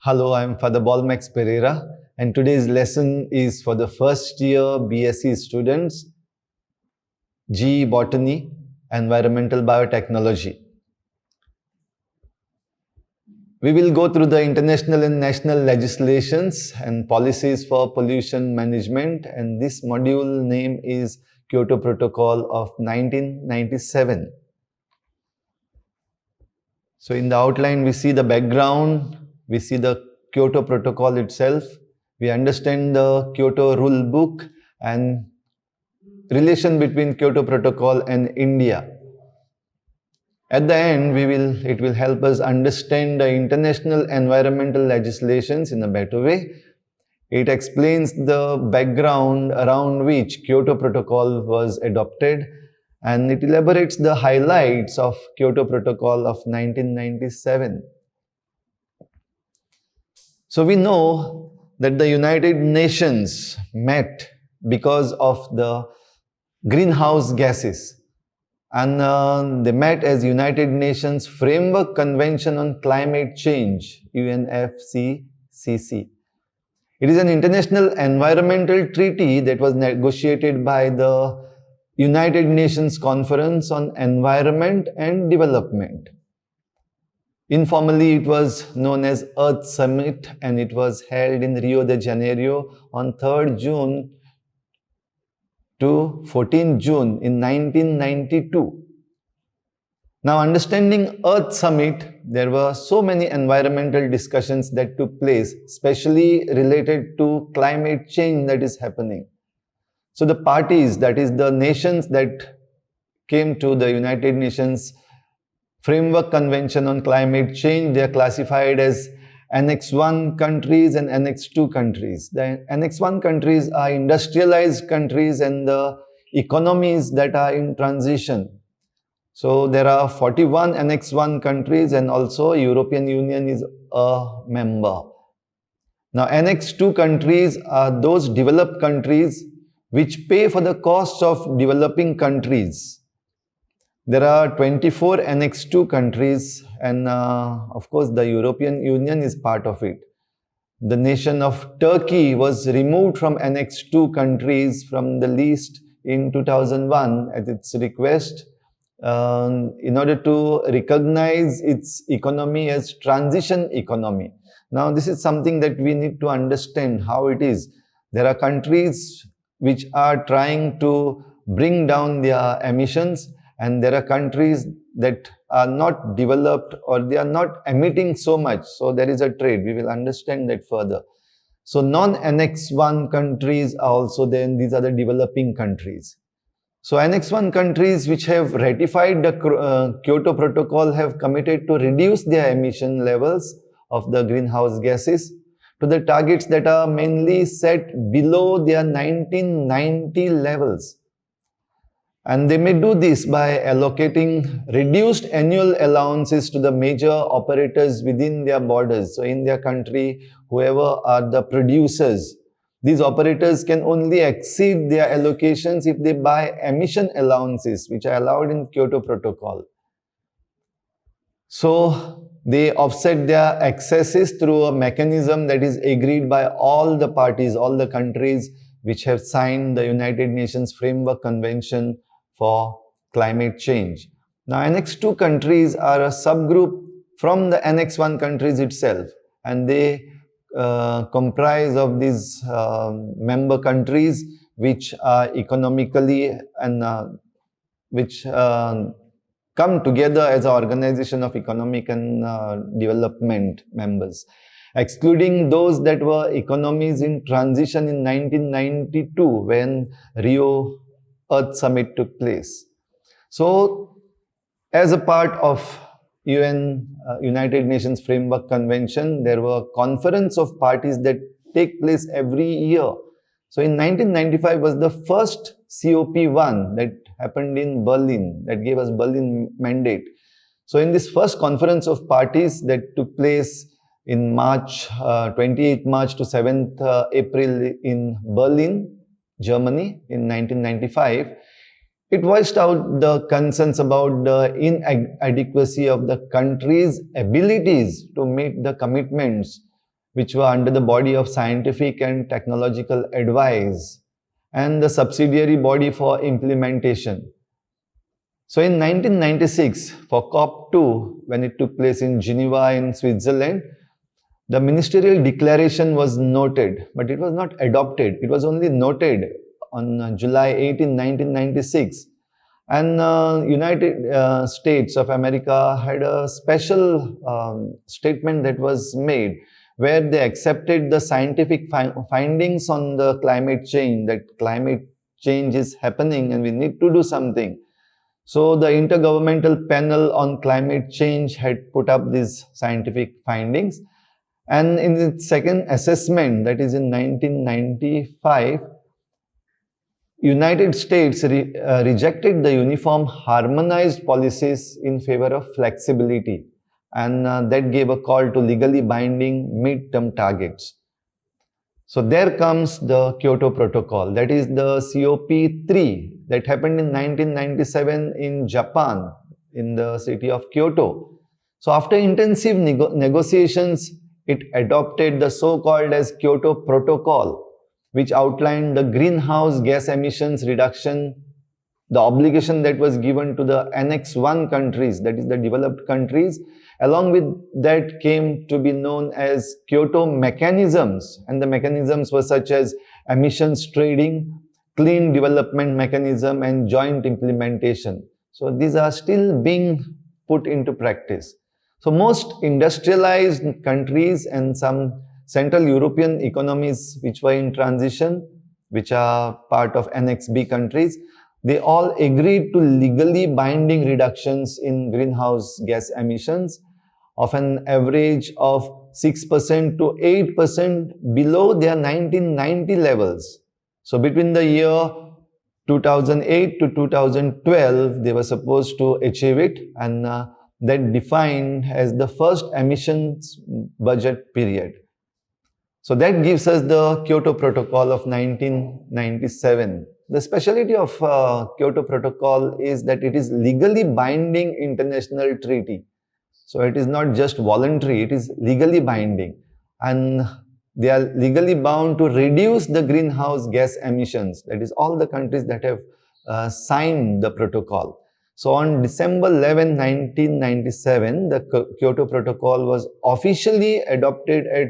Hello, I'm Father Balmax Pereira, and today's lesson is for the first year BSc students, GE Botany, Environmental Biotechnology. We will go through the international and national legislations and policies for pollution management, and this module name is Kyoto Protocol of 1997. So in the outline, we see the background, we see the Kyoto Protocol itself, we understand the Kyoto Rule Book and relation between Kyoto Protocol and India. At the end, it will help us understand the international environmental legislations in a better way. It explains the background around which Kyoto Protocol was adopted, and it elaborates the highlights of Kyoto Protocol of 1997. So we know that the United Nations met because of the greenhouse gases, and they met as United Nations Framework Convention on Climate Change, UNFCCC. It is an international environmental treaty that was negotiated by the United Nations Conference on Environment and Development. Informally, it was known as Earth Summit, and it was held in Rio de Janeiro on 3rd June to 14th June in 1992. Now, understanding Earth Summit, there were so many environmental discussions that took place, especially related to climate change that is happening. So the parties, that is the nations that came to the United Nations Framework Convention on Climate Change, they are classified as Annex 1 countries and Annex 2 countries. The Annex 1 countries are industrialized countries and the economies that are in transition. So there are 41 Annex 1 countries, and also European Union is a member. Now, Annex 2 countries are those developed countries which pay for the costs of developing countries. There are 24 Annex 2 countries, and of course the European Union is part of it. The nation of Turkey was removed from Annex 2 countries from the list in 2001 at its request in order to recognize its economy as transition economy. Now, this is something that we need to understand how it is. There are countries which are trying to bring down their emissions, and there are countries that are not developed or they are not emitting so much. So there is a trade. We will understand that further. So non-Annex 1 countries are also there, and these are the developing countries. So Annex 1 countries which have ratified the Kyoto Protocol have committed to reduce their emission levels of the greenhouse gases to the targets that are mainly set below their 1990 levels. And they may do this by allocating reduced annual allowances to the major operators within their borders. So in their country, whoever are the producers, these operators can only exceed their allocations if they buy emission allowances, which are allowed in Kyoto Protocol. So they offset their excesses through a mechanism that is agreed by all the parties, all the countries which have signed the United Nations Framework Convention for Climate Change. Now, Annex 2 countries are a subgroup from the Annex 1 countries itself, and they comprise of these member countries which are economically and which come together as an organization of economic and development members, excluding those that were economies in transition in 1992 when Rio Earth Summit took place. So, as a part of United Nations Framework Convention, there were conference of parties that take place every year. So, in 1995 was the first COP1 that happened in Berlin, that gave us Berlin mandate. So, in this first conference of parties that took place in March, 28th March to 7th April in Berlin, Germany in 1995, it voiced out the concerns about the inadequacy of the country's abilities to meet the commitments which were under the body of scientific and technological advice, and the subsidiary body for implementation. So in 1996, for COP2, when it took place in Geneva in Switzerland, the ministerial declaration was noted, but it was not adopted. It was only noted on July 18, 1996. And United States of America had a special statement that was made where they accepted the scientific findings on the climate change, that climate change is happening and we need to do something. So the Intergovernmental Panel on Climate Change had put up these scientific findings. And in its second assessment, that is in 1995, United States rejected the uniform harmonized policies in favor of flexibility, and that gave a call to legally binding mid-term targets. So there comes the Kyoto Protocol, that is the COP3 that happened in 1997 in Japan, in the city of Kyoto. So after intensive negotiations, it adopted the so-called as Kyoto Protocol, which outlined the greenhouse gas emissions reduction, the obligation that was given to the Annex 1 countries, that is the developed countries. Along with that came to be known as Kyoto mechanisms, and the mechanisms were such as emissions trading, clean development mechanism, and joint implementation. So these are still being put into practice. So most industrialized countries and some Central European economies which were in transition, which are part of Annex B countries, they all agreed to legally binding reductions in greenhouse gas emissions of an average of 6% to 8% below their 1990 levels. So between the year 2008 to 2012, they were supposed to achieve it, and that defined as the first emissions budget period. So that gives us the Kyoto Protocol of 1997. The specialty of Kyoto Protocol is that it is legally binding international treaty. So it is not just voluntary, it is legally binding. And they are legally bound to reduce the greenhouse gas emissions. That is all the countries that have signed the protocol. So on December 11, 1997, the Kyoto Protocol was officially adopted at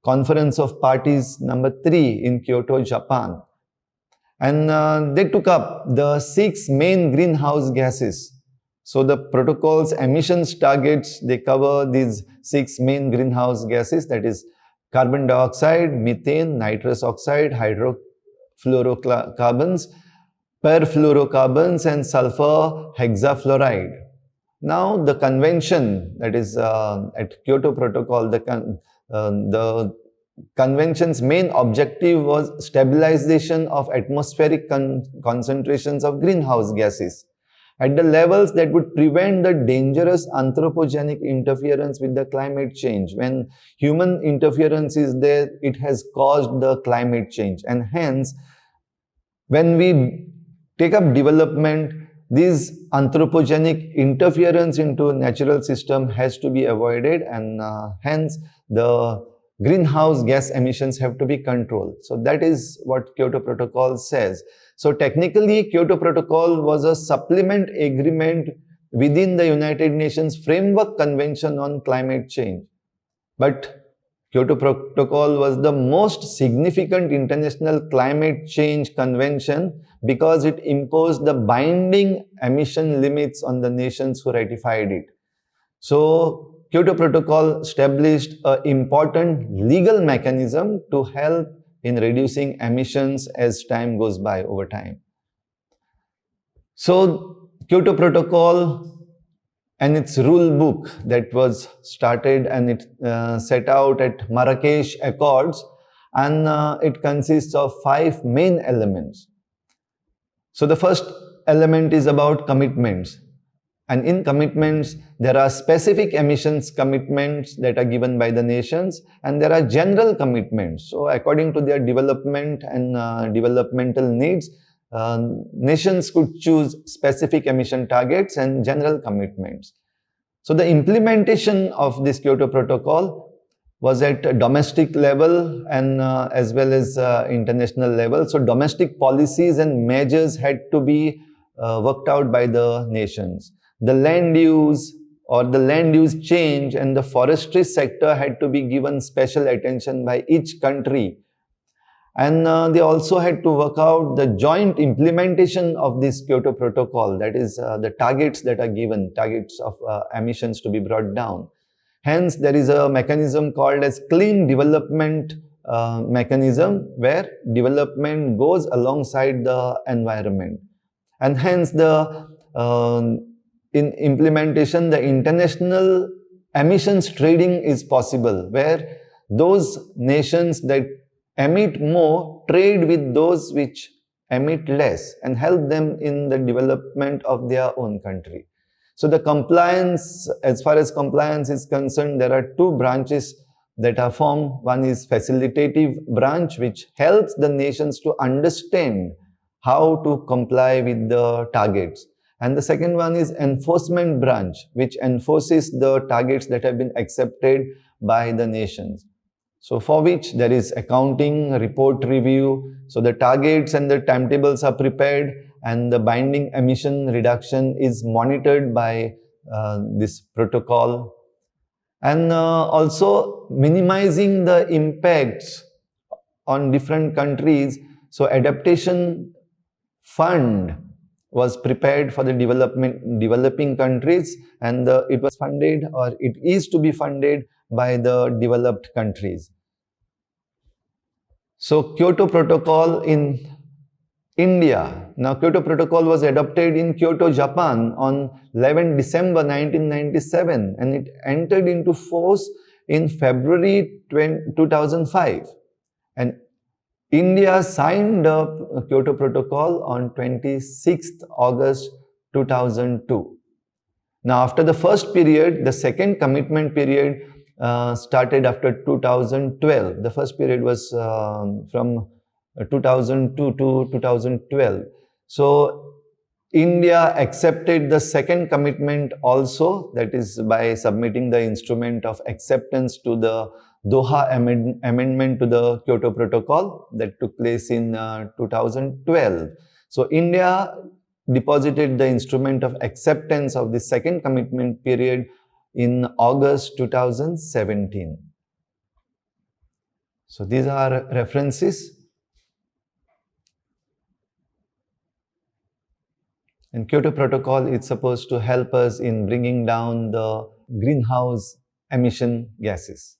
Conference of Parties number 3 in Kyoto, Japan. And they took up the 6 main greenhouse gases. So the protocol's emissions targets, they cover these 6 main greenhouse gases, that is carbon dioxide, methane, nitrous oxide, hydrofluorocarbons, perfluorocarbons, and sulfur hexafluoride. Now the convention, that is at Kyoto Protocol, the convention's main objective was stabilization of atmospheric concentrations of greenhouse gases at the levels that would prevent the dangerous anthropogenic interference with the climate change. When human interference is there, it has caused the climate change, and hence when we take up development, this anthropogenic interference into natural system has to be avoided, and hence the greenhouse gas emissions have to be controlled. So that is what Kyoto Protocol says. So technically, Kyoto Protocol was a supplement agreement within the United Nations Framework Convention on Climate Change. But Kyoto Protocol was the most significant international climate change convention because it imposed the binding emission limits on the nations who ratified it. So Kyoto Protocol established an important legal mechanism to help in reducing emissions as time goes by over time. So Kyoto Protocol and its rule book that was started and it set out at Marrakesh Accords, and it consists of 5 main elements. So the first element is about commitments. And in commitments, there are specific emissions commitments that are given by the nations, and there are general commitments. So according to their development and developmental needs, nations could choose specific emission targets and general commitments. So the implementation of this Kyoto Protocol was at a domestic level and as well as international level. So domestic policies and measures had to be worked out by the nations. The land use or the land use change and the forestry sector had to be given special attention by each country. And they also had to work out the joint implementation of this Kyoto Protocol, that is the targets that are given, targets of emissions to be brought down. Hence, there is a mechanism called as clean development mechanism, where development goes alongside the environment. And hence, in implementation, the international emissions trading is possible, where those nations that emit more trade with those which emit less and help them in the development of their own country. So the compliance, as far as compliance is concerned, there are two branches that are formed. One is facilitative branch, which helps the nations to understand how to comply with the targets. And the second one is enforcement branch, which enforces the targets that have been accepted by the nations. So for which there is accounting, report review. So the targets and the timetables are prepared, and the binding emission reduction is monitored by this protocol. And also minimizing the impacts on different countries. So adaptation fund was prepared for the developing countries, and it was funded, or it is to be funded, by the developed countries. So Kyoto Protocol in India. Now Kyoto Protocol was adopted in Kyoto, Japan on 11 December 1997, and it entered into force in February 2005. And India signed the Kyoto Protocol on 26th August 2002. Now after the first period, the second commitment period started after 2012. The first period was from 2002 to 2012. So India accepted the second commitment also, that is by submitting the instrument of acceptance to the Doha amendment to the Kyoto Protocol that took place in 2012. So India deposited the instrument of acceptance of the second commitment period in August 2017. So these are references. And Kyoto Protocol is supposed to help us in bringing down the greenhouse emission gases.